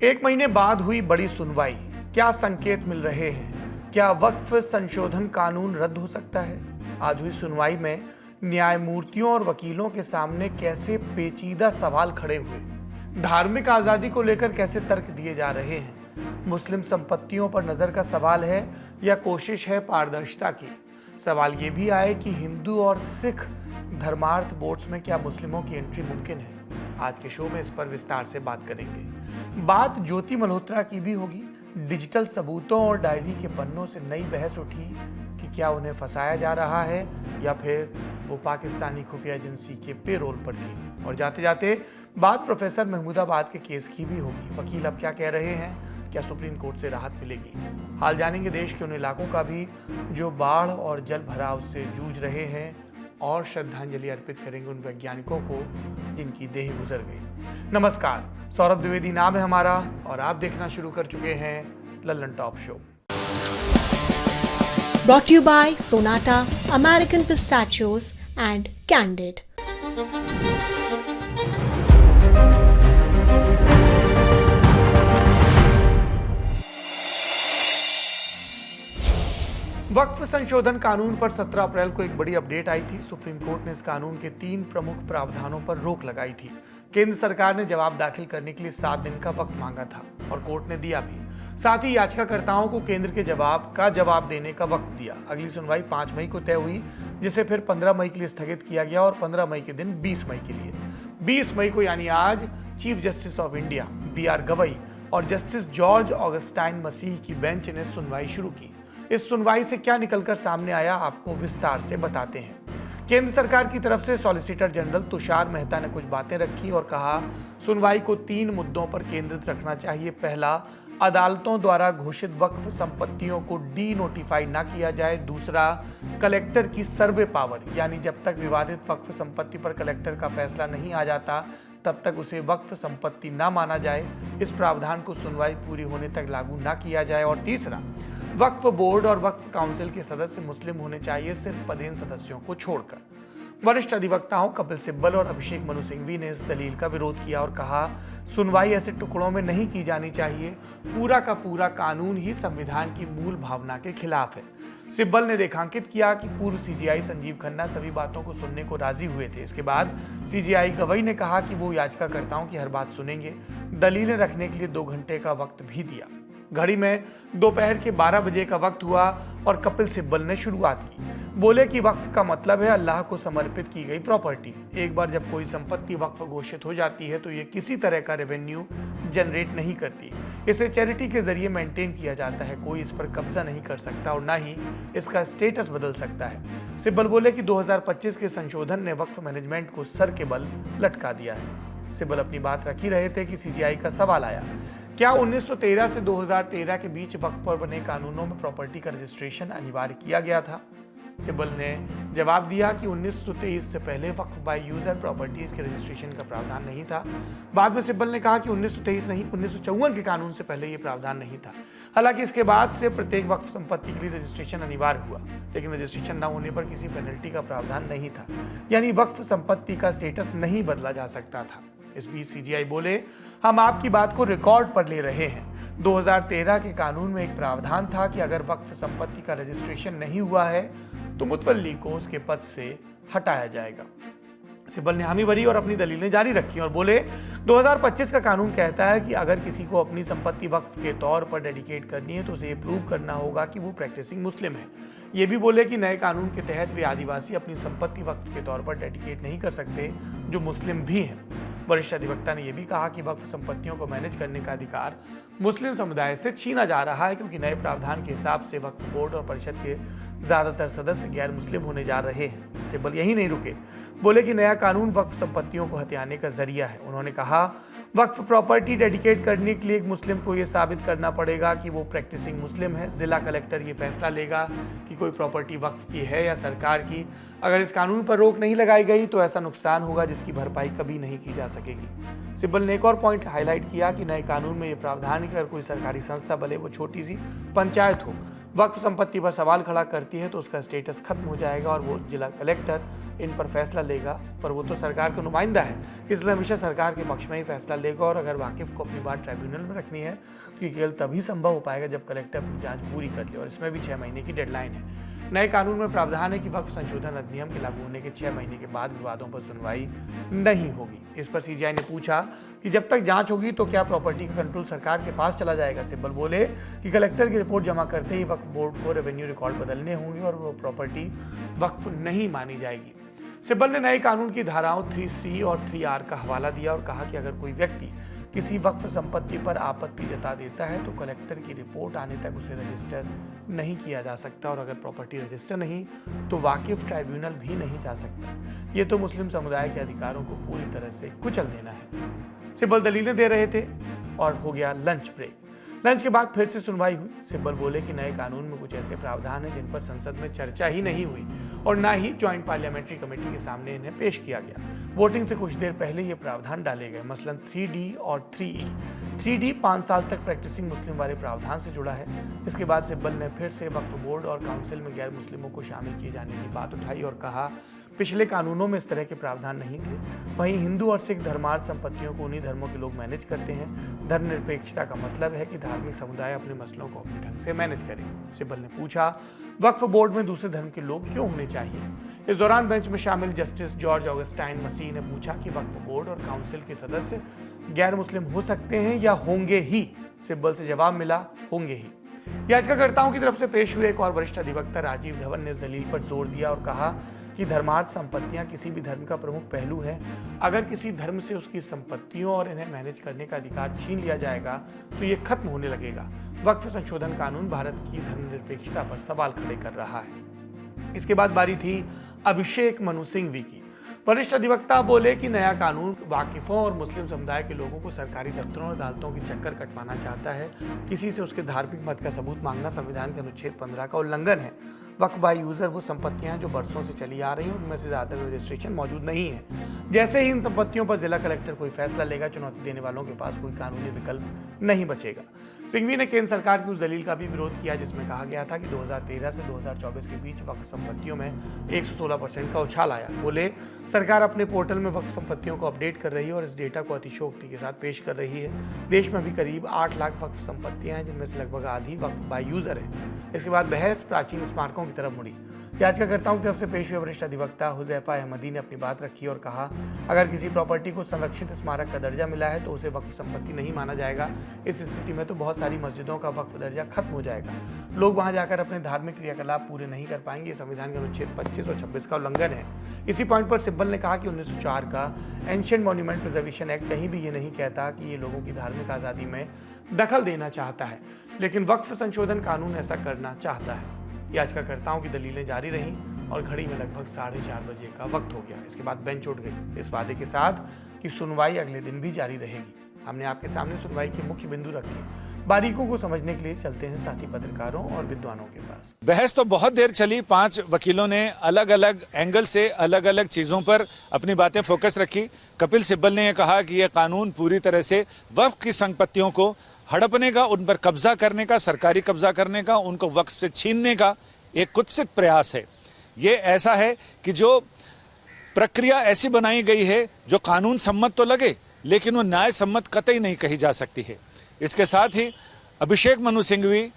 एक महीने बाद हुई बड़ी सुनवाई, क्या संकेत मिल रहे हैं? क्या वक्फ संशोधन कानून रद्द हो सकता है? आज हुई सुनवाई में न्यायमूर्तियों और वकीलों के सामने कैसे पेचीदा सवाल खड़े हुए, धार्मिक आजादी को लेकर कैसे तर्क दिए जा रहे हैं, मुस्लिम संपत्तियों पर नजर का सवाल है या कोशिश है पारदर्शिता की। सवाल ये भी आए कि हिंदू और सिख धर्मार्थ बोर्ड्स में क्या मुस्लिमों की एंट्री मुमकिन है। आज के शो में इस पर विस्तार से बात करेंगे। बात ज्योति मल्होत्रा की भी होगी। डिजिटल सबूतों और डायरी के पन्नों से नई बहस उठी कि क्या उन्हें फंसाया जा रहा है या फिर वो पाकिस्तानी खुफिया एजेंसी के पेरोल पर थी। और जाते जाते बात प्रोफेसर महमूदाबाद के केस की भी होगी। वकील अब क्या कह रहे हैं, क्या सुप्रीम कोर्ट से राहत मिलेगी? हाल जानेंगे देश के उन इलाकों का भी जो बाढ़ और जल भराव से जूझ रहे हैं, और श्रद्धांजलि अर्पित करेंगे उन वैज्ञानिकों को जिनकी देह गुजर गई। नमस्कार, सौरभ द्विवेदी नाम है हमारा और आप देखना शुरू कर चुके हैं Lallan top show. Brought to you by Sonata, American Pistachios and Candid. वक्फ संशोधन कानून पर 17 अप्रैल को एक बड़ी अपडेट आई थी। सुप्रीम कोर्ट ने इस कानून के 3 प्रमुख प्रावधानों पर रोक लगाई थी। केंद्र सरकार ने जवाब दाखिल करने के लिए 7 दिन का वक्त मांगा था और कोर्ट ने दिया भी। साथ ही याचिकाकर्ताओं को केंद्र के जवाब देने का वक्त दिया। अगली सुनवाई 5 मई को तय हुई, जिसे फिर 15 मई के लिए स्थगित किया गया और 15 मई के दिन 20 मई के लिए 20 मई को यानी आज chief justice of India BR Gavai और जस्टिस जॉर्ज ऑगस्टाइन मसीह की बेंच ने सुनवाई शुरू की। इस सुनवाई से क्या निकलकर सामने आया, आपको विस्तार से बताते हैं। केंद्र सरकार की तरफ से सॉलिसिटर जनरल तुषार मेहता ने कुछ बातें रखी और कहा, सुनवाई को 3 मुद्दों पर केंद्रित रखना चाहिए। पहला, अदालतों द्वारा घोषित वक्फ संपत्तियों को डी नोटिफाई ना किया जाए। दूसरा, कलेक्टर की सर्वे पावर, यानी जब तक विवादित वक्फ संपत्ति पर कलेक्टर का फैसला नहीं आ जाता तब तक उसे वक्फ संपत्ति ना माना जाए। इस प्रावधान को सुनवाई पूरी होने तक लागू ना किया जाए। और तीसरा, वक्फ बोर्ड और वक्फ काउंसिल के सदस्य मुस्लिम होने चाहिए, सिर्फ पदेन सदस्यों को छोड़कर। वरिष्ठ अधिवक्ताओं कपिल सिब्बल और अभिषेक मनु सिंघवी ने इस दलील का विरोध किया और कहा, सुनवाई ऐसे टुकड़ों में नहीं की जानी चाहिए। पूरा का पूरा कानून ही संविधान की मूल भावना के खिलाफ है। सिब्बल ने रेखांकित किया कि पूर्व CJI संजीव खन्ना सभी बातों को सुनने को राजी हुए थे। इसके बाद CJI गवई ने कहा कि वो याचिकाकर्ताओं की हर बात सुनेंगे। दलीलें रखने के लिए 2 घंटे का वक्त भी दिया। घड़ी में दोपहर के 12 बजे का वक्त हुआ और कपिल सिब्बल ने शुरुआत की। बोले कि वक्फ का मतलब है अल्लाह को समर्पित की गई प्रॉपर्टी। एक बार जब कोई संपत्ति वक्फ घोषित हो जाती है तो ये किसी तरह का रेवेन्यू जनरेट नहीं करती। इसे चैरिटी के जरिए मेंटेन किया जाता है। कोई इस पर कब्जा नहीं कर सकता और ना ही इसका स्टेटस बदल सकता है। सिब्बल बोले कि 2025 के संशोधन ने वक्फ मैनेजमेंट को सर के बल लटका दिया है। सिब्बल अपनी बात रख ही रहे थे कि CJI का सवाल आया, क्या 1913 से 2013 के बीच वक्फ पर बने कानूनों में प्रॉपर्टी का रजिस्ट्रेशन अनिवार्य किया गया था? सिब्बल ने जवाब दिया कि 1923 से पहले वक्फ बाय यूजर प्रॉपर्टीज के रजिस्ट्रेशन का प्रावधान नहीं था। बाद में सिब्बल ने कहा कि 1923 नहीं, 1954 के कानून से पहले ये प्रावधान नहीं था। हालांकि इसके बाद से प्रत्येक वक्फ संपत्ति के लिए रजिस्ट्रेशन अनिवार्य हुआ, लेकिन रजिस्ट्रेशन न होने पर किसी पेनल्टी का प्रावधान नहीं था, यानी वक्फ संपत्ति का स्टेटस नहीं बदला जा सकता था। इस बीच CJI बोले, हम आपकी बात को रिकॉर्ड पर ले रहे हैं। 2013 के कानून में एक प्रावधान था कि अगर वक्फ संपत्ति का रजिस्ट्रेशन नहीं हुआ है तो मुतवल्ली को उसके पद से हटाया जाएगा। सिब्बल ने हामी भरी और अपनी दलीलें जारी रखी और बोले, 2025 का कानून कहता है कि अगर किसी को अपनी संपत्ति वक्फ के तौर पर डेडिकेट करनी है तो उसे ये प्रूव करना होगा कि वो प्रैक्टिसिंग मुस्लिम है। ये भी बोले कि नए कानून के तहत वे आदिवासी अपनी संपत्ति वक्फ के तौर पर डेडिकेट नहीं कर सकते जो मुस्लिम भी हैं। वरिष्ठ अधिवक्ता ने यह भी कहा कि वक्फ संपत्तियों को मैनेज करने का अधिकार मुस्लिम समुदाय से छीना जा रहा है, क्योंकि नए प्रावधान के हिसाब से वक्फ बोर्ड और परिषद के ज्यादातर सदस्य गैर मुस्लिम होने जा रहे हैं। सिब्बल यही नहीं रुके, बोले कि नया कानून वक्फ संपत्तियों को हथियाने का जरिया है। उन्होंने कहा, वक्फ प्रॉपर्टी डेडिकेट करने के लिए एक मुस्लिम को यह साबित करना पड़ेगा कि वो प्रैक्टिसिंग मुस्लिम है। जिला कलेक्टर ये फैसला लेगा कि कोई प्रॉपर्टी वक्फ की है या सरकार की। अगर इस कानून पर रोक नहीं लगाई गई तो ऐसा नुकसान होगा जिसकी भरपाई कभी नहीं की जा सकेगी। सिब्बल ने एक और पॉइंट हाईलाइट किया कि नए कानून में यह प्रावधान है कि अगर कोई सरकारी संस्था, भले वो छोटी सी पंचायत हो, वक्फ संपत्ति पर सवाल खड़ा करती है तो उसका स्टेटस खत्म हो जाएगा और वो जिला कलेक्टर इन पर फैसला लेगा, पर वो तो सरकार का नुमाइंदा है, इसलिए हमेशा सरकार के पक्ष में ही फैसला लेगा। और अगर वाकिफ को अपनी बात ट्राइब्यूनल में रखनी है तो ये केवल तभी संभव हो पाएगा जब कलेक्टर अपनी जांच पूरी कर ले, और इसमें भी 6 महीने की डेडलाइन है। नए कानून में प्रावधान है कि वक्फ संशोधन अधिनियम के लागू होने के 6 महीने के बाद विवादों पर सुनवाई नहीं होगी। इस पर सीजीआई ने पूछा कि जब तक जांच होगी तो क्या प्रॉपर्टी का कंट्रोल सरकार के पास चला जाएगा। सिब्बल बोले कि कलेक्टर की रिपोर्ट जमा करते ही वक्फ बोर्ड को रेवेन्यू रिकॉर्ड बदलने होंगे और वो प्रॉपर्टी वक्फ नहीं मानी जाएगी। सिब्बल ने नए कानून की धाराओं 3C और 3R का हवाला दिया और कहा कि अगर कोई व्यक्ति किसी वक्फ संपत्ति पर आपत्ति जता देता है तो कलेक्टर की रिपोर्ट आने तक उसे रजिस्टर नहीं किया जा सकता, और अगर प्रॉपर्टी रजिस्टर नहीं तो वाकिफ ट्राइब्यूनल भी नहीं जा सकता। ये तो मुस्लिम समुदाय के अधिकारों को पूरी तरह से कुचल देना है। सिब्बल दलीलें दे रहे थे और हो गया लंच ब्रेक। लंच के बाद फिर से सुनवाई हुई। सिब्बल बोले कि नए कानून में कुछ ऐसे प्रावधान हैं जिन पर संसद में चर्चा ही नहीं हुई और ना ही ज्वाइंट पार्लियामेंट्री कमेटी के सामने इन्हें पेश किया गया। वोटिंग से कुछ देर पहले ये प्रावधान डाले गए, मसलन 3D और 3E। 3D 5 साल तक प्रैक्टिसिंग मुस्लिम वाले प्रावधान से जुड़ा है। इसके बाद सिब्बल ने फिर से वक्फ बोर्ड और काउंसिल में गैर मुस्लिमों को शामिल किए जाने की बात उठाई और कहा पिछले कानूनों में इस तरह के प्रावधान नहीं थे। वहीं हिंदू और सिख धर्मार्थ संपत्तियों को उन्हीं धर्मों के लोग मैनेज करते हैं। धर्मनिरपेक्षता का मतलब है कि धार्मिक समुदाय अपने मसलों को अपने ढंग से मैनेज करे। सिब्बल ने पूछा वक्फ बोर्ड में दूसरे धर्म के लोग क्यों होने चाहिए। इस दौरान बेंच में शामिल जस्टिस जॉर्ज ऑगस्टाइन मसीह ने पूछा कि वक्फ बोर्ड और काउंसिल के सदस्य गैर मुस्लिम हो सकते हैं या होंगे ही। सिब्बल से जवाब मिला होंगे ही। याचिकाकर्ताओं की तरफ से पेश हुए एक और वरिष्ठ अधिवक्ता राजीव धवन ने इस दलील पर जोर दिया और कहा कि धर्मार्थ संपत्तियां किसी भी धर्म का प्रमुख पहलू है। अगर किसी धर्म से उसकी संपत्तियों और इन्हें मैनेज करने का अधिकार छीन लिया जाएगा तो ये खत्म होने लगेगा। वक्फ संशोधन कानून भारत की धर्मनिरपेक्षता पर सवाल खड़े कर रहा है। इसके बाद बारी थी अभिषेक मनु सिंघवी की। वरिष्ठ अधिवक्ता बोले कि नया कानून वाकिफों और मुस्लिम समुदाय के लोगों को सरकारी दफ्तरों और अदालतों की चक्कर कटवाना चाहता है। किसी से उसके धार्मिक मत का सबूत मांगना संविधान के अनुच्छेद 15 का उल्लंघन है। वक्फ बाय यूजर वो संपत्तियां जो बरसों से चली आ रही हैं, उनमें से ज्यादा रजिस्ट्रेशन मौजूद नहीं है। जैसे ही इन संपत्तियों पर जिला कलेक्टर कोई फैसला लेगा, चुनौती देने वालों के पास कोई कानूनी विकल्प नहीं बचेगा। सिंघवी ने केंद्र सरकार की उस दलील का भी विरोध किया जिसमें कहा गया था कि 2013 से 2024 के बीच वक्फ संपत्तियों में 116% का उछाल आया। बोले सरकार अपने पोर्टल में वक्फ संपत्तियों को अपडेट कर रही है और इस डेटा को अतिशयोक्ति के साथ पेश कर रही है। देश में अभी करीब 8 लाख वक्फ संपत्तियां हैं जिनमें से लगभग आधी वक्फ बाय यूजर है। इसके बाद बहस प्राचीन स्मारकों की तरफ मुड़ी। याचिकाकर्ताओं की तरफ से पेश हुए वरिष्ठ अधिवक्ता हुजैफा अहमदी ने अपनी बात रखी और कहा अगर किसी प्रॉपर्टी को संरक्षित स्मारक का दर्जा मिला है तो उसे वक्फ संपत्ति नहीं माना जाएगा। इस स्थिति में तो बहुत सारी मस्जिदों का वक्फ दर्जा खत्म हो जाएगा। लोग वहां जाकर अपने धार्मिक क्रियाकलाप पूरे नहीं कर पाएंगे। ये संविधान के अनुच्छेद 25 और 26 का उल्लंघन है। इसी पॉइंट पर सिब्बल ने कहा कि 1904 का एंशिएंट मॉन्यूमेंट प्रिजर्वेशन एक्ट कहीं भी ये नहीं कहता कि ये लोगों की धार्मिक आज़ादी में दखल देना चाहता है, लेकिन वक्फ संशोधन कानून ऐसा करना चाहता है। याचिकाकर्ताओं की दलीलें जारी रहीं और घड़ी में लगभग 4:30 बजे का वक्त हो गया। इसके बाद बेंच उठ गई इस वादे के साथ कि सुनवाई अगले दिन भी जारी रहेगी। हमने आपके सामने सुनवाई के मुख्य बिंदु रखे। बारीकों को समझने के लिए चलते हैं साथी पत्रकारों और विद्वानों के पास। बहस तो बहुत देर चली। 5 वकीलों ने अलग अलग एंगल से अलग अलग चीजों पर अपनी बातें फोकस रखी। कपिल सिब्बल ने यह कहा कि यह कानून पूरी तरह से वक्फ की संपत्तियों को हड़पने का, उन पर कब्जा करने का, सरकारी कब्जा करने का, उनको वक्फ से छीनने का एक कुत्सित प्रयास है। ये ऐसा है कि जो प्रक्रिया ऐसी बनाई गई है जो कानून सम्मत तो लगे लेकिन वो न्याय सम्मत कतई नहीं कही जा सकती है। इसके साथ ही अभिषेक मनु सिंघवी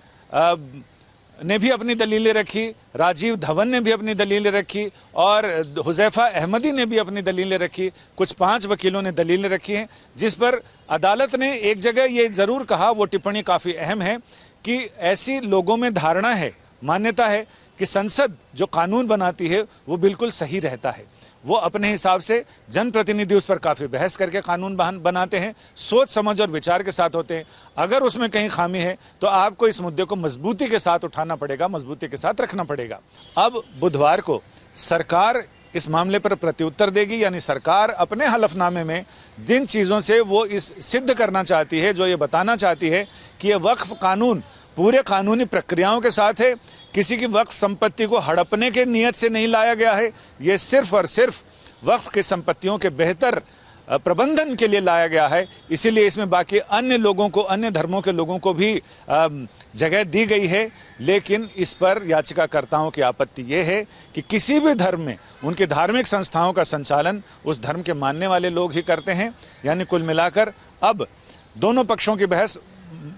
ने भी अपनी दलीलें रखी, राजीव धवन ने भी अपनी दलीलें रखी और हुजैफा अहमदी ने भी अपनी दलीलें रखी। कुछ 5 वकीलों ने दलीलें रखी हैं जिस पर अदालत ने एक जगह ये जरूर कहा, वो टिप्पणी काफ़ी अहम है, कि ऐसी लोगों में धारणा है, मान्यता है कि संसद जो कानून बनाती है वो बिल्कुल सही रहता है। वो अपने हिसाब से जनप्रतिनिधि उस पर काफ़ी बहस करके कानून बनाते हैं, सोच समझ और विचार के साथ होते हैं। अगर उसमें कहीं खामी है तो आपको इस मुद्दे को मजबूती के साथ उठाना पड़ेगा, मजबूती के साथ रखना पड़ेगा। अब बुधवार को सरकार इस मामले पर प्रत्युत्तर देगी, यानी सरकार अपने हलफनामे में जिन चीज़ों से वो इस सिद्ध करना चाहती है, जो ये बताना चाहती है कि ये वक्फ कानून पूरे कानूनी प्रक्रियाओं के साथ है, किसी की वक्फ संपत्ति को हड़पने के नियत से नहीं लाया गया है, ये सिर्फ और सिर्फ वक्फ की संपत्तियों के बेहतर प्रबंधन के लिए लाया गया है, इसीलिए इसमें बाकी अन्य लोगों को, अन्य धर्मों के लोगों को भी जगह दी गई है। लेकिन इस पर याचिकाकर्ताओं की आपत्ति ये है कि किसी भी धर्म में उनके धार्मिक संस्थाओं का संचालन उस धर्म के मानने वाले लोग ही करते हैं। यानी कुल मिलाकर अब दोनों पक्षों की बहस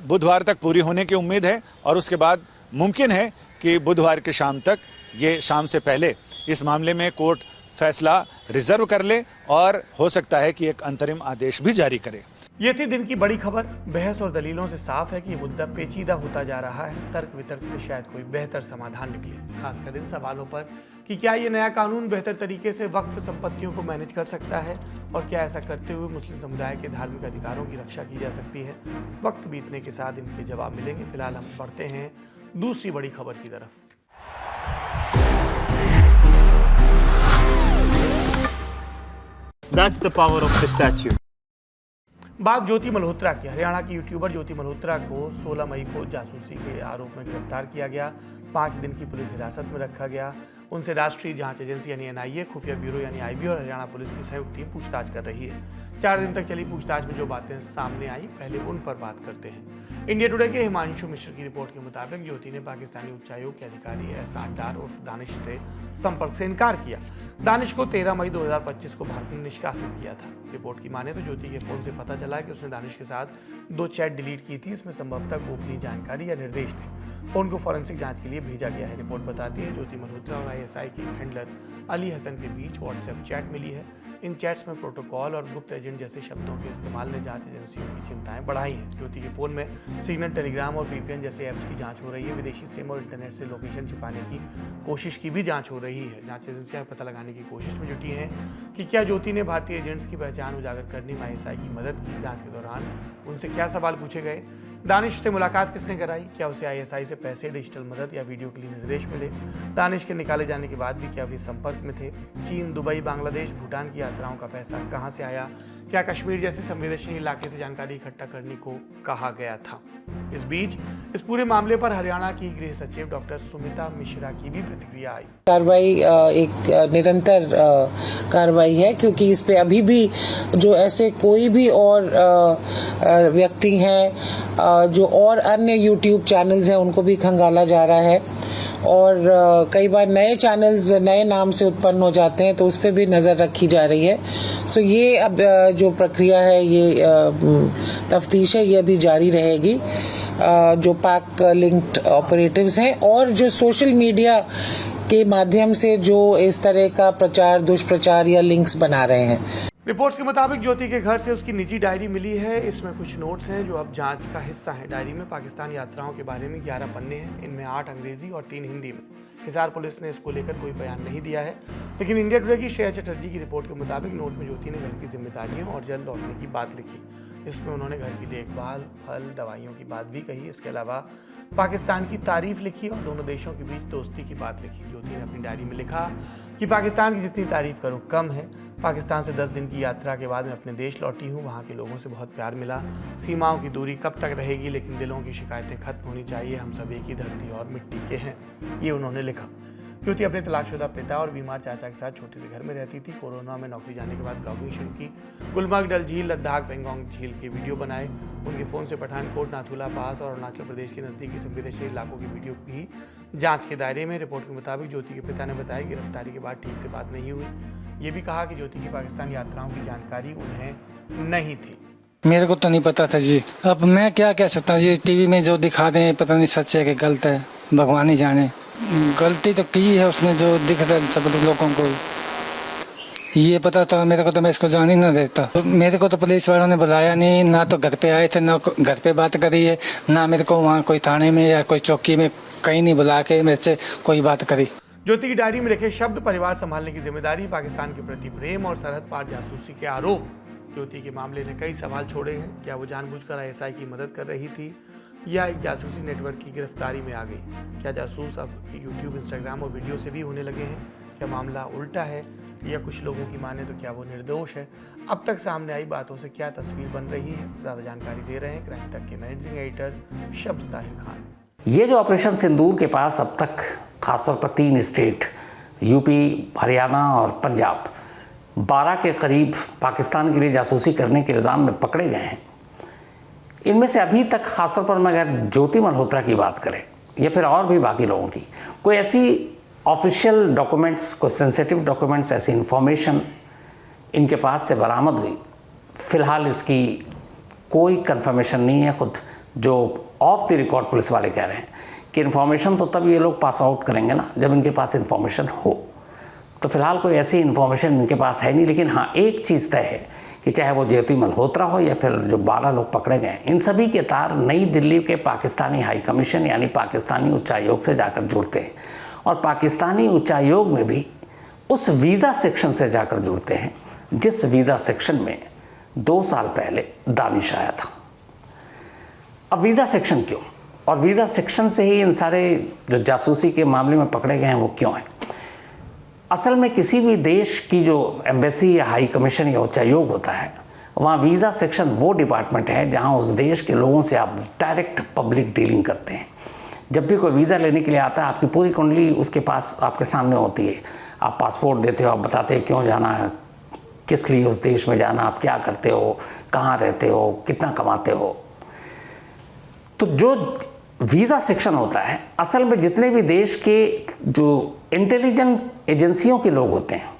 बुधवार तक पूरी होने की उम्मीद है और उसके बाद मुमकिन है कि बुधवार के शाम तक, ये शाम से पहले इस मामले में कोर्ट फैसला रिजर्व कर ले और हो सकता है कि एक अंतरिम आदेश भी जारी करे। ये थी दिन की बड़ी खबर। बहस और दलीलों से साफ है कि ये मुद्दा पेचीदा होता जा रहा है। तर्क वितर्क से शायद कोई बेहतर समाधान निकले, खासकर इन सवालों पर कि क्या ये नया कानून बेहतर तरीके से वक्फ संपत्तियों को मैनेज कर सकता है और क्या ऐसा करते हुए मुस्लिम समुदाय के धार्मिक अधिकारों की रक्षा की जा सकती है। वक्त बीतने के साथ इनके जवाब मिलेंगे। फिलहाल हम बढ़ते हैं दूसरी बड़ी खबर की तरफ। That's the power of the statue. बात ज्योति मल्होत्रा की। हरियाणा की यूट्यूबर ज्योति मल्होत्रा को 16 मई को जासूसी के आरोप में गिरफ्तार किया गया। 5 दिन की पुलिस हिरासत में रखा गया। उनसे राष्ट्रीय जांच एजेंसी यानी एनआईए, खुफिया ब्यूरो यानी आईबी और हरियाणा पुलिस की संयुक्त टीम पूछताछ कर रही है। 4 दिन तक चली पूछताछ में जो बातें सामने आई, पहले उन पर बात करते हैं। इंडिया टुडे के हिमांशु मिश्र की रिपोर्ट के मुताबिक ज्योति ने पाकिस्तानी उच्चायोग के अधिकारी एहसान डार उर्फ दानिश से संपर्क से इनकार किया। दानिश को 13 मई 2025 को भारत ने निष्कासित किया था। रिपोर्ट की माने तो ज्योति के फोन से पता चला कि उसने दानिश के साथ 2 चैट डिलीट की थी। इसमें संभवतः गोपनीय जानकारी या निर्देश थे। फोन को फॉरेंसिक जांच के लिए भेजा गया है। रिपोर्ट बताती है ज्योति मल्होत्रा और आईएसआई के हैंडलर अली हसन के बीच व्हाट्सएप चैट मिली है। इन चैट्स में प्रोटोकॉल और गुप्त एजेंट जैसे शब्दों के इस्तेमाल ने जांच एजेंसियों की चिंताएं बढ़ाई हैं। ज्योति के फोन में सिग्नल, टेलीग्राम और वीपीएन जैसे ऐप्स की जांच हो रही है। विदेशी सिम और इंटरनेट से लोकेशन छिपाने की कोशिश की भी जांच हो रही है। जांच एजेंसियां पता लगाने की कोशिश में जुटी हैं कि क्या ज्योति ने भारतीय एजेंट्स की पहचान उजागर करने में आईएसआई की मदद की। जांच के दौरान उनसे क्या सवाल पूछे गए, दानिश से मुलाकात किसने कराई, क्या उसे आईएसआई से पैसे, डिजिटल मदद या वीडियो के लिए निर्देश मिले, दानिश के निकाले जाने के बाद भी क्या वे संपर्क में थे, चीन, दुबई, बांग्लादेश, भूटान की यात्राओं का पैसा कहां से आया, क्या कश्मीर जैसे संवेदनशील इलाके से जानकारी इकट्ठा करने को कहा गया था। इस बीच इस पूरे मामले पर हरियाणा की गृह सचिव डॉक्टर सुमिता मिश्रा की भी प्रतिक्रिया आई। कार्रवाई एक निरंतर कार्रवाई है, क्योंकि इस पे अभी भी जो ऐसे कोई भी और व्यक्ति हैं जो और अन्य यूट्यूब चैनल्स हैं उनको भी खंगाला जा रहा है और कई बार नए चैनल्स नए नाम से उत्पन्न हो जाते हैं, तो उस पर भी नज़र रखी जा रही है। सो ये अब जो प्रक्रिया है, ये तफ्तीश है, ये अभी जारी रहेगी। जो पाक लिंक्ड ऑपरेटिव्स हैं और जो सोशल मीडिया के माध्यम से जो इस तरह का प्रचार, दुष्प्रचार या लिंक्स बना रहे हैं। रिपोर्ट्स के मुताबिक ज्योति के घर से उसकी निजी डायरी मिली है। इसमें कुछ नोट्स हैं जो अब जांच का हिस्सा हैं। डायरी में पाकिस्तान यात्राओं के बारे में 11 पन्ने हैं। इनमें 8 अंग्रेजी और 3 हिंदी में। हिसार पुलिस ने इसको लेकर कोई बयान नहीं दिया है, लेकिन इंडिया टुडे की श्रेया चटर्जी की रिपोर्ट के मुताबिक नोट में ज्योति ने घर की जिम्मेदारियों और जल्द लौटने की बात लिखी। इसमें उन्होंने घर की देखभाल, फल, दवाइयों की बात भी कही। इसके अलावा पाकिस्तान की तारीफ लिखी और दोनों देशों के बीच दोस्ती की बात लिखी। ज्योति ने अपनी डायरी में लिखा कि पाकिस्तान की जितनी तारीफ करो कम है। पाकिस्तान से 10 दिन की यात्रा के बाद मैं अपने देश लौटी हूँ। वहाँ के लोगों से बहुत प्यार मिला। सीमाओं की दूरी कब तक रहेगी, लेकिन दिलों की शिकायतें खत्म होनी चाहिए। हम सब एक ही धरती और मिट्टी के हैं, ये उन्होंने लिखा। ज्योति अपने तलाकशुदा पिता और बीमार चाचा के साथ छोटे से घर में रहती थी। कोरोना में नौकरी जाने के बाद ब्लॉगिंग शुरू की। गुलमर्ग, डल झील, लद्दाख, पेंगोंग झील के वीडियो बनाए। उनके फ़ोन से पठानकोट, नाथुला पास और अरुणाचल प्रदेश के नज़दीकी संवेदनशील इलाकों की वीडियो भी जांच के दायरे में। रिपोर्ट के मुताबिक ज्योति के पिता ने बताया कि गिरफ्तारी के बाद ठीक से बात नहीं हुई। ये भी कहा कि ज्योति की पाकिस्तान यात्राओं की जानकारी उन्हें नहीं थी। मेरे को तो नहीं पता था जी। अब मैं क्या कह सकता हूँ जी, टीवी में जो दिखा दें पता नहीं सच है कि गलत है, भगवान ही जाने। गलती तो की है उसने, जो दिख रहा है सब लोगों को ये पता था। मेरे को तो मैं इसको जान ही ना देता। तो मेरे को तो पुलिस वालों ने बुलाया नहीं, ना तो घर पे आए थे, ना घर पे बात करी है, ना मेरे को वहाँ कोई थाने में या कोई चौकी में कहीं नहीं बुला के मेरे से कोई बात करी। ज्योति की डायरी में लिखे शब्द, परिवार संभालने की जिम्मेदारी, पाकिस्तान के प्रति प्रेम और सरहद पार जासूसी के आरोप। ज्योति के मामले ने कई सवाल छोड़े हैं। क्या वो जानबूझकर आईएसआई की मदद कर रही थी या एक जासूसी नेटवर्क की गिरफ्तारी में आ गई? क्या जासूस अब यूट्यूब, इंस्टाग्राम और वीडियो से भी होने लगे हैं? क्या मामला उल्टा है या कुछ लोगों की माने तो क्या वो निर्दोष है? अब तक सामने आई बातों से क्या तस्वीर बन रही है? ज़्यादा जानकारी दे रहे हैं क्राइम तक के मैनेजिंग एडिटर शम्स ताहिर खान। ये जो ऑपरेशन सिंदूर के पास अब तक खासतौर पर 3 स्टेट यूपी, हरियाणा और पंजाब 12 के करीब पाकिस्तान के लिए जासूसी करने के इल्ज़ाम में पकड़े गए हैं, इनमें से अभी तक खासतौर पर मैं अगर ज्योति मल्होत्रा की बात करें या फिर और भी बाकी लोगों की, कोई ऐसी ऑफिशियल डॉक्यूमेंट्स, कोई सेंसिटिव डॉक्यूमेंट्स, ऐसी इंफॉर्मेशन इनके पास से बरामद हुई, फ़िलहाल इसकी कोई कंफर्मेशन नहीं है। खुद जो ऑफ द रिकॉर्ड पुलिस वाले कह रहे हैं कि इन्फॉर्मेशन तो तब ये लोग पास आउट करेंगे ना जब इनके पास इन्फॉर्मेशन हो। तो फिलहाल कोई ऐसी इन्फॉर्मेशन इनके पास है नहीं। लेकिन हाँ, एक चीज़ तय है कि चाहे वो ज्योति मल्होत्रा हो या फिर जो 12 लोग पकड़े गए, इन सभी के तार नई दिल्ली के पाकिस्तानी हाई कमीशन यानी पाकिस्तानी उच्चायोग से जाकर जुड़ते हैं, और पाकिस्तानी उच्चायोग में भी उस वीज़ा सेक्शन से जाकर जुड़ते हैं जिस वीज़ा सेक्शन में 2 साल पहले दानिश आया था। अब वीज़ा सेक्शन क्यों, और वीज़ा सेक्शन से ही इन सारे जो जासूसी के मामले में पकड़े गए हैं वो क्यों हैं? असल में किसी भी देश की जो एम्बेसी या हाई कमीशन या उच्चायोग होता है, वहाँ वीज़ा सेक्शन वो डिपार्टमेंट है जहाँ उस देश के लोगों से आप डायरेक्ट पब्लिक डीलिंग करते हैं। जब भी कोई वीज़ा लेने के लिए आता है, आपकी पूरी कुंडली उसके पास आपके सामने होती है। आप पासपोर्ट देते हो, आप बताते हैं क्यों जाना है, किस लिए उस देश में जाना, आप क्या करते हो, कहाँ रहते हो, कितना कमाते हो। तो जो वीज़ा सेक्शन होता है, असल में जितने भी देश के जो इंटेलिजेंस एजेंसियों के लोग होते हैं,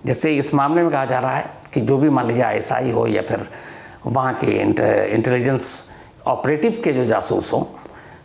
जैसे इस मामले में कहा जा रहा है कि जो भी मान लीजिए ISI हो या फिर वहाँ के इंटेलिजेंस ऑपरेटिव के जो जासूस हों,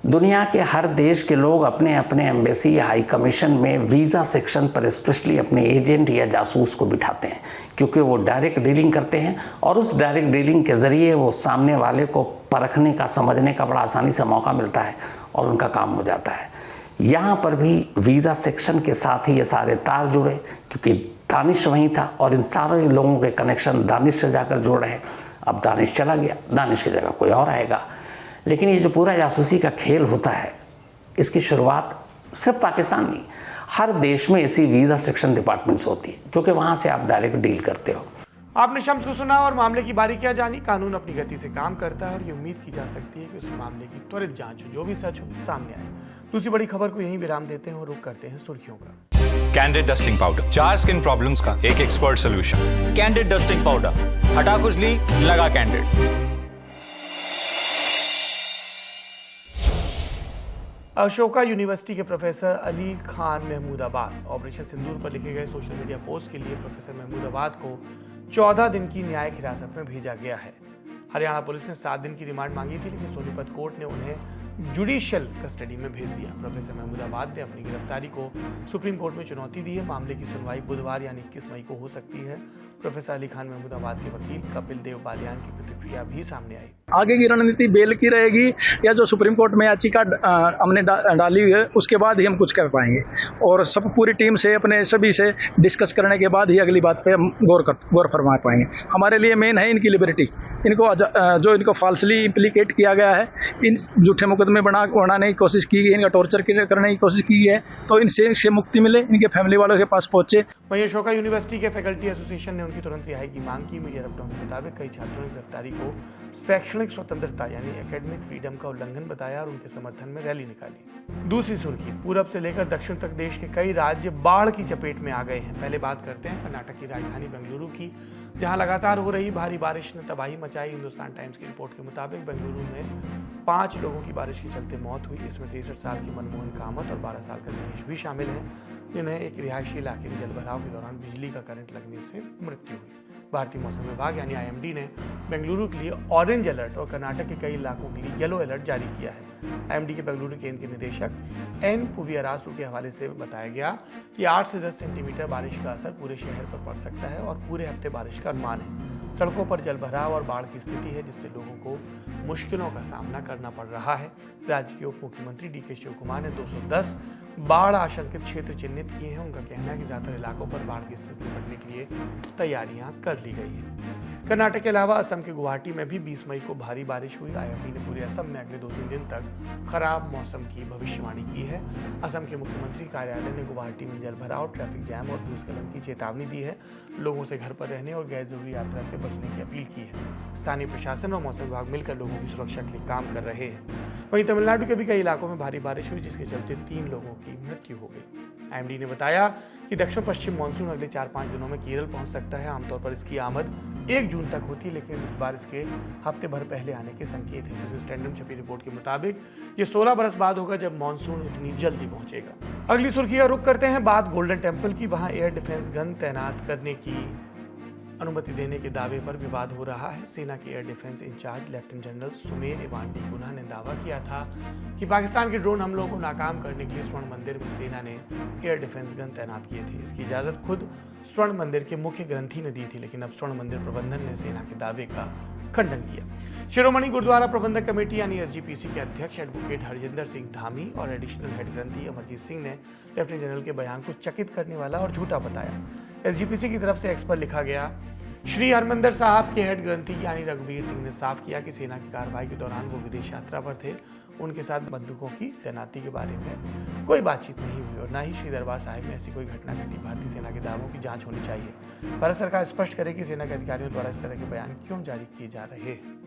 दुनिया के हर देश के लोग अपने अपने एम्बेसी या हाई कमीशन में वीज़ा सेक्शन पर स्पेशली अपने एजेंट या जासूस को बिठाते हैं, क्योंकि वो डायरेक्ट डीलिंग करते हैं और उस डायरेक्ट डीलिंग के ज़रिए वो सामने वाले को परखने का, समझने का बड़ा आसानी से मौका मिलता है और उनका काम हो जाता है। यहाँ पर भी वीज़ा सेक्शन के साथ ही ये सारे तार जुड़े, क्योंकि दानिश वहीं था और इन सारे लोगों के कनेक्शन दानिश से जाकर जुड़ रहे हैं। अब दानिश चला गया, दानिश की जगह कोई और आएगा। लेकिन ये जो पूरा जासूसी का खेल होता है, इसकी शुरुआत सिर्फ पाकिस्तान नहीं, हर देश में ऐसी वीज़ा सेक्शन डिपार्टमेंट्स होती है, क्योंकि वहाँ से आप डायरेक्ट डील करते हो। आपने शम्स को सुना और मामले की बारीकियां जानी। कानून अपनी गति से काम करता है और ये उम्मीद की जा सकती है कि उस मामले की त्वरित जांच हो, जो भी सच हो सामने आए। दूसरी बड़ी खबर को यहीं विराम देते हैं और रुख करते हैं सुर्खियों का। Candid dusting powder, 4 skin problems का एक expert solution. Candid dusting powder, हटा खुजली, लगा कैंडिड। अशोका यूनिवर्सिटी के प्रोफेसर अली खान महमूदाबाद ऑपरेशन सिंदूर पर लिखे गए सोशल मीडिया पोस्ट के लिए प्रोफेसर महमूदाबाद को 14 दिन की न्यायिक हिरासत में भेजा गया है। हरियाणा पुलिस ने 7 दिन की रिमांड मांगी थी, लेकिन सोनीपत कोर्ट ने उन्हें जुडिशियल कस्टडी में भेज दिया। प्रोफेसर महमूदाबाद ने अपनी गिरफ्तारी को सुप्रीम कोर्ट में चुनौती दी है। मामले की सुनवाई बुधवार यानी 21 मई को हो सकती है। प्रोफेसर अली खान महमूदाबाद के वकील कपिल देव बालियान की प्रतिक्रिया भी सामने आई। आगे की रणनीति बेल की रहेगी या जो सुप्रीम कोर्ट में याचिका हमने डाली हुई है उसके बाद ही हम कुछ कर पाएंगे, और सब पूरी टीम से अपने सभी से डिस्कस करने के बाद ही अगली बात पे हम गौर फरमा पाएंगे। हमारे लिए मेन है इनकी लिबर्टी। इनको जो इनको फाल्सली इम्प्लीकेट किया गया है, इन झूठे मुकदमे बनाने की कोशिश की गई, इनका टॉर्चर करने की कोशिश की है, तो इनसे मुक्ति मिले, इनके फैमिली वालों के पास पहुंचे। वहीं अशोका यूनिवर्सिटी के फैकल्टी एसोसिएशन ने उनकी तुरंत रिहाई की मांग की। मीडिया रिपोर्ट के मुताबिक कई छात्रों ने गिरफ्तारी को शैक्षणिक स्वतंत्रता यानी एकेडमिक फ्रीडम का उल्लंघन बताया और उनके समर्थन में रैली निकाली। दूसरी सुर्खी, पूरब से लेकर दक्षिण तक देश के कई राज्य बाढ़ की चपेट में आ गए हैं। पहले बात करते हैं कर्नाटक की राजधानी बेंगलुरु की, जहां लगातार हो रही भारी बारिश ने तबाही मचाई। हिंदुस्तान टाइम्स की रिपोर्ट के मुताबिक बेंगलुरु में 5 लोगों की बारिश के चलते मौत हुई। इसमें 63 साल की मनमोहन कामत और 12 साल का दिनेश भी शामिल हैं, जिन्हें एक रिहायशी इलाके में जलभराव के दौरान बिजली का करंट लगने से मृत्यु हुई। भारतीय मौसम विभाग यानी IMD ने बेंगलुरु के लिए ऑरेंज अलर्ट और कर्नाटक के कई इलाकों के लिए येलो अलर्ट जारी किया है। IMD के बेंगलुरु केंद्र के निदेशक N पुवियरासु के हवाले से बताया गया कि 8 से 10 सेंटीमीटर बारिश का असर पूरे शहर पर पड़ सकता है और पूरे हफ्ते बारिश का अनुमान है। सड़कों पर जलभराव और बाढ़ की स्थिति है, जिससे लोगों को मुश्किलों का सामना करना पड़ रहा है। राज्य के उप मुख्यमंत्री DK शिवकुमार ने 210 बाढ़ आशंकित क्षेत्र चिन्हित किए हैं। उनका कहना है कि ज्यादातर इलाकों पर बाढ़ की स्थिति से निपटने के लिए तैयारियां कर ली गई हैं। कर्नाटक के अलावा असम के गुवाहाटी में भी 20 मई को भारी बारिश हुई। IMD ने पूरे असम में अगले 2-3 दिन तक खराब मौसम की भविष्यवाणी की है। असम के मुख्यमंत्री कार्यालय ने गुवाहाटी में जलभराव, ट्रैफिक जैम और भूस्खलन की चेतावनी दी है। लोगों से घर पर रहने और गैर जरूरी यात्रा से बचने की अपील की है। स्थानीय प्रशासन और मौसम विभाग मिलकर लोगों की सुरक्षा के लिए काम कर रहे हैं। वहीं तमिलनाडु के भी कई इलाकों में भारी बारिश हुई, जिसके चलते 3 लोगों की मृत्यु हो गई। आईएमडी ने बताया कि दक्षिण पश्चिम मानसून अगले 4-5 दिनों में केरल पहुंच सकता है। आमतौर पर इसकी आमद 1 जून तक होती है, लेकिन इस बार इसके हफ्ते भर पहले आने के संकेत हैं। बिजनेस स्टैंडर्ड में छपी रिपोर्ट के मुताबिक ये 16 बरस बाद होगा जब मानसून इतनी जल्दी पहुंचेगा। अगली सुर्खी का रुख करते हैं बात गोल्डन टेम्पल की। वहां एयर डिफेंस गन तैनात करने की अनुमति देने के दावे पर विवाद हो रहा है। सेना के air defence incharge lieutenant general Sumer Ivan D'Cunha ने दावा किया था कि पाकिस्तान के ड्रोन हमलों को नाकाम करने के लिए स्वर्ण मंदिर में सेना ने एयर डिफेंस गन तैनात किए थे। इसकी इजाजत खुद स्वर्ण मंदिर के मुख्य ग्रंथी ने दी थी, लेकिन अब स्वर्ण मंदिर प्रबंधन ने सेना के दावे का खंडन किया। शिरोमणि गुरुद्वारा प्रबंधक कमेटी यानी एसजीपीसी के अध्यक्ष एडवोकेट हरजिंदर सिंह धामी और एडिशनल हेड ग्रंथी अमरजीत सिंह ने लेफ्टिनेंट जनरल के बयान को चकित करने वाला और झूठा बताया। एसजीपीसी की तरफ से एक्स पर लिखा गया, श्री हरमंदिर साहब के हेड ग्रंथी यानी रघुवीर सिंह ने साफ किया कि सेना की कार्रवाई के दौरान वो विदेश यात्रा पर थे। उनके साथ बंदूकों की तैनाती के बारे में कोई बातचीत नहीं हुई और न ही श्री दरबार साहिब में ऐसी कोई घटना घटी। भारतीय सेना के दावों की जांच होनी चाहिए। भारत सरकार स्पष्ट करे कि सेना के अधिकारियों द्वारा इस तरह के बयान क्यों जारी किए जा रहे हैं।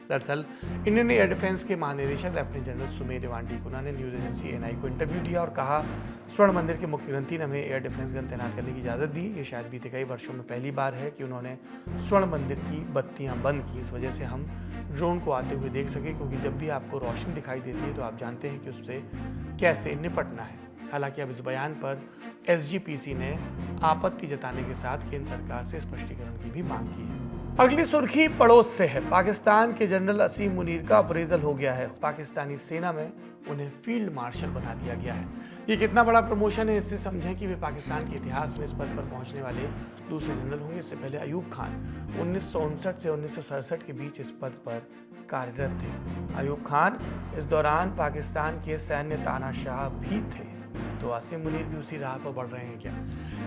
दरअसल इंडियन एयर डिफेंस के महानिदेशक लेफ्टिनेंट जनरल सुमेर इवांडी गुना ने न्यूज एजेंसी एनआई को इंटरव्यू दिया और कहा, स्वर्ण मंदिर के मुख्य ग्रंथी ने हमें एयर डिफेंस गन तैनात करने की इजाज़त दी। ये शायद बीते कई वर्षों में पहली बार है कि उन्होंने स्वर्ण मंदिर की बत्तियां बंद की। इस वजह से हम ड्रोन को आते हुए देख सके, क्योंकि जब भी आपको रोशनी दिखाई देती है तो आप जानते हैं कि उससे कैसे निपटना है। हालांकि अब इस बयान पर एसजीपीसी ने आपत्ति जताने के साथ केंद्र सरकार से स्पष्टीकरण की भी मांग की है। अगली सुर्खी पड़ोस से है। पाकिस्तान के जनरल असीम मुनीर का अप्रेजल हो गया है। पाकिस्तानी सेना में उन्हें फील्ड मार्शल बना दिया गया है। ये कितना बड़ा प्रमोशन है, इससे समझें कि वे पाकिस्तान के इतिहास में इस पद पर पहुंचने वाले दूसरे जनरल होंगे। इससे पहले अयूब खान 1959 से 1967 के बीच इस पद पर कार्यरत थे। अयूब खान इस दौरान पाकिस्तान के सैन्य तानाशाह भी थे। तो आसिम मुनीर भी उसी राह पर बढ़ रहे हैं क्या?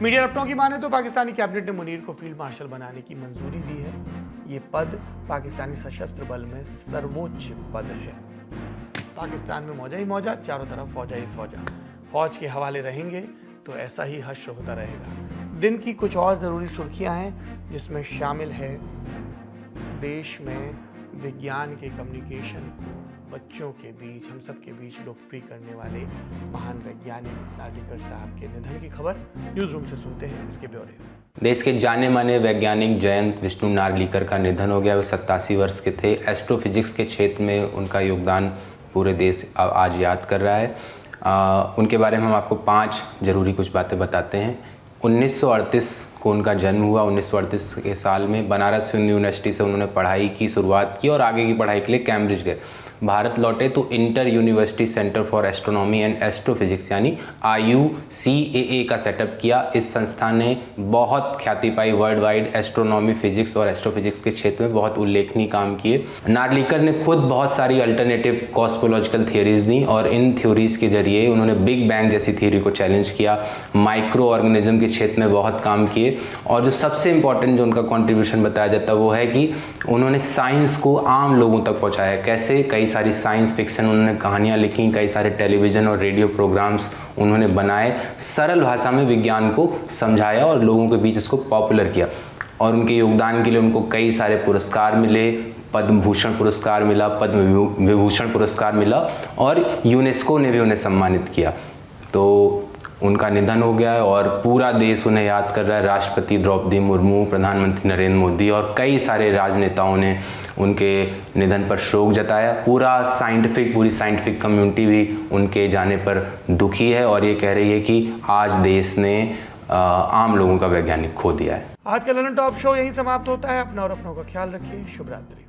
मीडिया रिपोर्टों की माने तो पाकिस्तानी कैबिनेट ने मुनीर को फील्ड मार्शल बनाने की मंजूरी दी है। ये पद पाकिस्तानी सशस्त्र बल में सर्वोच्च पद है। पाकिस्तान में मौजा ही मौजा, चारों तरफ फौजा ही फौजा। फौज के हवाले रहेंगे तो ऐसा ही हश्र होता रहेगा। दिन की कुछ और ज़रूरी सुर्खियां हैं, जिसमें शामिल है देश में विज्ञान के कम्युनिकेशन को बच्चों के बीच, हम सब के बीच लोकप्रिय करने वाले महान वैज्ञानिक नार्लिकर साहब के निधन की खबर। न्यूज़ रूम से सुनते हैं इसके ब्यौरे। देश के जाने माने वैज्ञानिक जयंत विष्णु नार्लिकर का निधन हो गया। वे 87 वर्ष के थे। एस्ट्रोफिजिक्स के क्षेत्र में उनका योगदान पूरे देश आज याद कर रहा है। उनके बारे में हम आपको 5 जरूरी कुछ बातें बताते हैं। 1938 को उनका जन्म हुआ। 1938 के साल में बनारस हिंदू यूनिवर्सिटी से उन्होंने पढ़ाई की शुरुआत की और आगे की पढ़ाई के लिए कैम्ब्रिज गए। भारत लौटे तो inter university centre for astronomy and astrophysics यानी IUCAA का सेटअप किया। इस संस्थान ने बहुत ख्याति पाई वर्ल्ड वाइड एस्ट्रोनॉमी, फिजिक्स और एस्ट्रोफिजिक्स के क्षेत्र में बहुत उल्लेखनीय काम किए। नार्लिकर ने खुद बहुत सारी अल्टरनेटिव कॉस्मोलॉजिकल थियोरीज दी और इन थ्योरीज के जरिए उन्होंने बिग बैंग जैसी थ्योरी को चैलेंज किया। माइक्रो ऑर्गेनिज्म के क्षेत्र में बहुत काम किए और जो सबसे इंपॉर्टेंट जो उनका कॉन्ट्रीब्यूशन बताया जाता है वो है कि उन्होंने साइंस को आम लोगों तक पहुँचाया। कैसे? कई सारी साइंस फिक्शन उन्होंने कहानियाँ लिखी, कई सारे टेलीविज़न और रेडियो प्रोग्राम्स उन्होंने बनाए, सरल भाषा में विज्ञान को समझाया और लोगों के बीच इसको पॉपुलर किया। और उनके योगदान के लिए उनको कई सारे पुरस्कार मिले। पद्म भूषण पुरस्कार मिला, पद्म विभूषण पुरस्कार मिला और यूनेस्को ने भी उन्हें सम्मानित किया। तो उनका निधन हो गया है और पूरा देश उन्हें याद कर रहा है। राष्ट्रपति द्रौपदी मुर्मू, प्रधानमंत्री नरेंद्र मोदी और कई सारे राजनेताओं ने उनके निधन पर शोक जताया। पूरी साइंटिफिक कम्युनिटी भी उनके जाने पर दुखी है और ये कह रही है कि आज देश ने आम लोगों का वैज्ञानिक खो दिया है। आज का ललन टॉप शो यहीं समाप्त होता है। अपना और अपनों का ख्याल रखिए। शुभ रात्रि।